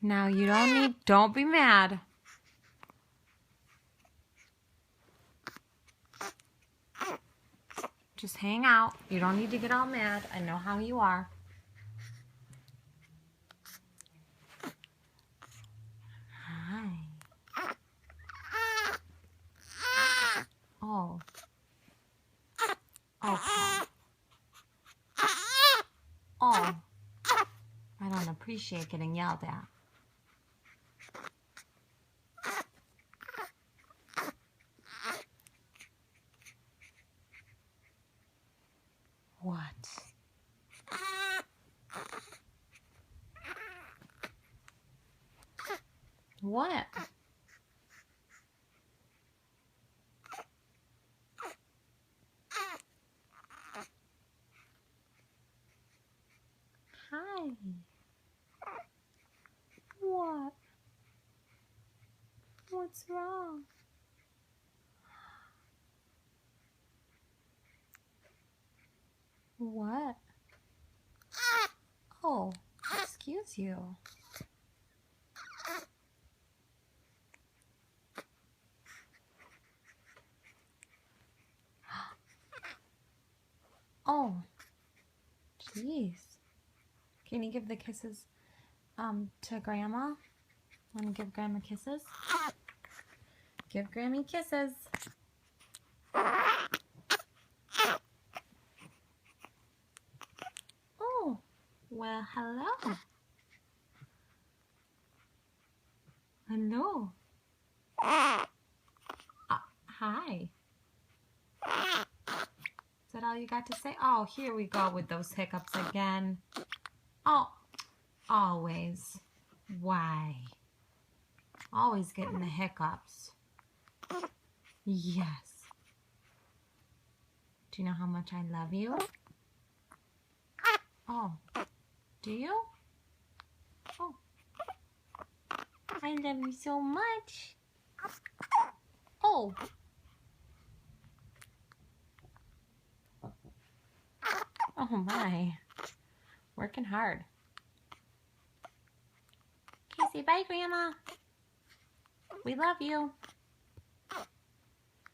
Now you don't be mad. Just hang out. You don't need to get all mad. I know how you are. Hi. Oh. Okay. Oh. I don't appreciate getting yelled at. What? What? Hi. What? What's wrong? What? Oh, excuse you. Oh, jeez. Can you give the kisses to Grandma? Want to give Grandma kisses? Give Grammy kisses. Oh, well, hello. Hello. Hi. Is that all you got to say? Oh, here we go with those hiccups again. Oh, always. Why? Always getting the hiccups. Yes. Do you know how much I love you? Oh, do you? Oh, I love you so much. Oh. Oh my. Working hard. Okay, say bye, Grandma. We love you.